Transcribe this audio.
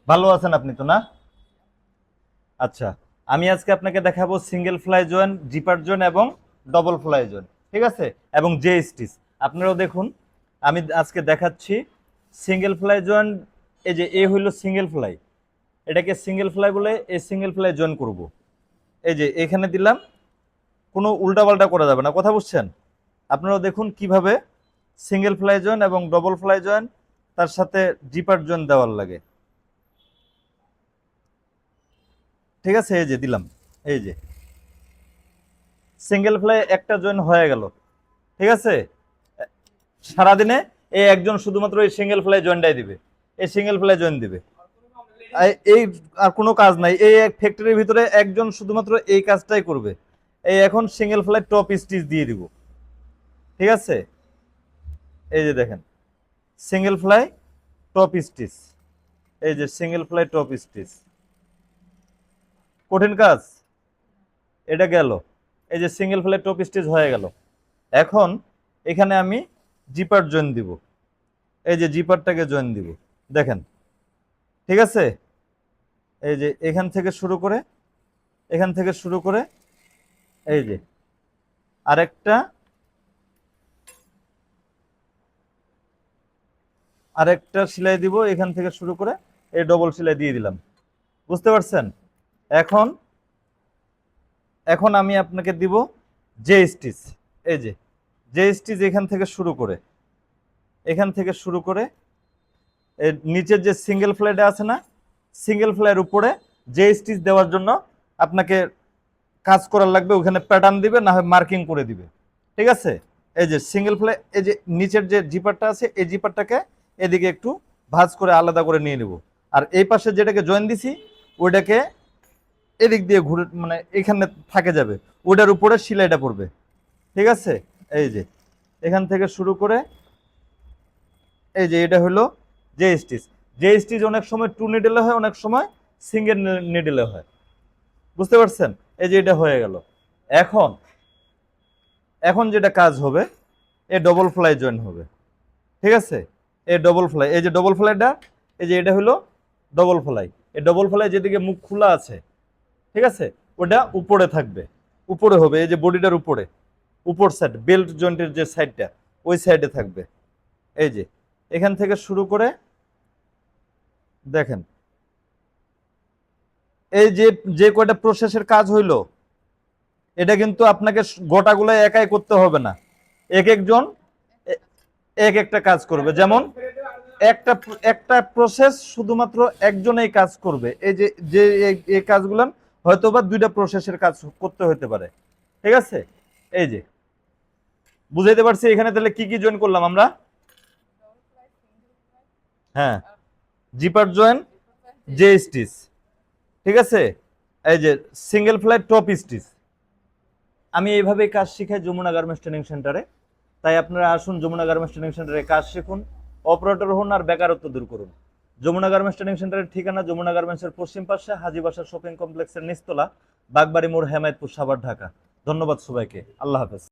ভালো আছেন আপনি তো না? আচ্ছা, আমি আজকে আপনাকে দেখাবো single fly joint, zipper joint এবং ডবল ফ্লাই জয়েন্ট। ঠিক আছে? এবং জে স্টিচ। আপনারাও দেখুন, আমি আজকে দেখাচ্ছি সিঙ্গেল ফ্লাই জয়েন্ট। এই যে এ হইলো সিঙ্গেল ফ্লাই, এটাকে সিঙ্গেল ফ্লাই বলে। এই সিঙ্গেল ফ্লাই জয়েন্ট করব। এই যে এখানে দিলাম, কোনো উল্টাপাল্টা করা যাবে না, কথা বুঝছেন? আপনারাও দেখুন কিভাবে সিঙ্গেল ফ্লাই জয়েন্ট এবং ডবল ফ্লাই জয়েন্ট তার সাথে জিপার জয়েন্ট দেওয়ার লাগে। ঠিক আছে? এই যে দিলাম, এই যে সিঙ্গেল ফ্লাই একটা জয়েন হয়ে গেল। ঠিক আছে? সারাদিনে এই একজন শুধুমাত্র এই সিঙ্গেল ফ্লাই জয়েন্টটাই দিবে, এই সিঙ্গেল ফ্লাই জয়েন্ট দিবে। এই আর কোনো কাজ নাই, এই এক ফ্যাক্টরির ভিতরে একজন শুধুমাত্র এই কাজটাই করবে। এই এখন সিঙ্গেল ফ্লাই টপ স্টিচ দিয়ে দিব। ঠিক আছে? এই যে দেখেন, সিঙ্গেল ফ্লাই টপ স্টিচ। এই যে সিঙ্গেল ফ্লাই টপ স্টিচ, কঠিন কাজ এটা গেল। এই যে সিঙ্গেল ফ্লাই টপ স্টিচ হয়ে গেল। এখন এখানে আমি জিপার জয়েন দিব। এই যে জিপারটাকে জয়েন দিব, দেখেন। ঠিক আছে? এই যে এখান থেকে শুরু করে, এখান থেকে শুরু করে, এই যে আরেকটা, আরেকটা সেলাই দিব এখান থেকে শুরু করে, এই ডবল সেলাই দিয়ে দিলাম। বুঝতে পারছেন? এখন এখন আমি আপনাকে দিব জে স্টিচ। এই যে জে স্টিচ এখান থেকে শুরু করে, এখান থেকে শুরু করে এর নিচের যে সিঙ্গেল ফ্লাইটা আছে না, সিঙ্গেল ফ্লাইয়ের উপরে যে স্টিচ দেওয়ার জন্য আপনাকে কাজ করার লাগবে, ওখানে প্যাটার্ন দিবে, না হয় মার্কিং করে দিবে। ঠিক আছে? এই যে সিঙ্গেল ফ্লাই, এই যে নিচের যে জিপারটা আছে, এই জিপারটাকে এদিকে একটু ভাঁজ করে আলাদা করে নিয়ে নেব। আর এই পাশে যেটাকে জয়েন দিছি, ওইটাকে এদিক দিয়ে ঘুরে, মানে এখানে থাকে যাবে, ওটার উপরে সেলাইটা পড়বে। ঠিক আছে? এই যে এখান থেকে শুরু করে, এই যে এটা হলো জে স্টিচ। জে স্টিচ অনেক সময় টু নিডেলে হয়, অনেক সময় সিঙ্গেল নিডেলে হয়। বুঝতে পারছেন? এই যে এটা হয়ে গেল। এখন এখন যেটা কাজ হবে, এ ডবল ফ্লাই জয়েন হবে। ঠিক আছে? এই ডবল ফ্লাই, এই যে ডবল ফ্লাইটা, এই যে এটা হলো ডবল ফ্লাই। এই ডবল ফ্লাই যেদিকে মুখ খোলা আছে, ঠিক আছে, ওটা উপরে থাকবে, উপরে হবে। এই যে বডিটার উপরে, উপর সাইড বেল্ট জয়েন্টের যে সাইডটা, ওই সাইডে থাকবে। এই যে এখান থেকে শুরু করে, দেখেন, এই যে যে কয়টা প্রসেসের কাজ হইলো, এটা কিন্তু আপনাকে গোটাগুলো একাই করতে হবে না, এক একজন এক একটা কাজ করবে। যেমন একটা একটা প্রসেস শুধুমাত্র একজনেই কাজ করবে। এই যে যে এই কাজগুলো হয়তো বা দুইটা প্রসেসের কাজ করতে হতে পারে। ঠিক আছে? এই যে বুঝাইতে পারছি এখানে তাহলে কি কি জয়েন করলাম আমরা? হ্যাঁ, জিপার জয়েন, জে স্টিচ। ঠিক আছে? এই যে সিঙ্গেল ফ্লাই টপ স্টিচ। আমি এইভাবেই কাজ শিখাই যমুনা গার্মেন্টস ট্রেনিং সেন্টারে। তাই আপনারা আসুন যমুনা গার্মেন্টস ট্রেনিং সেন্টারে কাজ শিখুন, অপারেটর হন আর বেকারত্ব দূর করুন। যমুনা গার্মেন্টস ট্রেনিং সেন্টারের ঠিকানা যমুনা গার্মেন্টসের পশ্চিম পাশে হাজীবাসা শপিং কমপ্লেক্সের নিচতলা, বাগবাড়ি মোড়, হেমায়তপুর, সাভার, ঢাকা। ধন্যবাদ সবাইকে। আল্লাহ হাফেজ।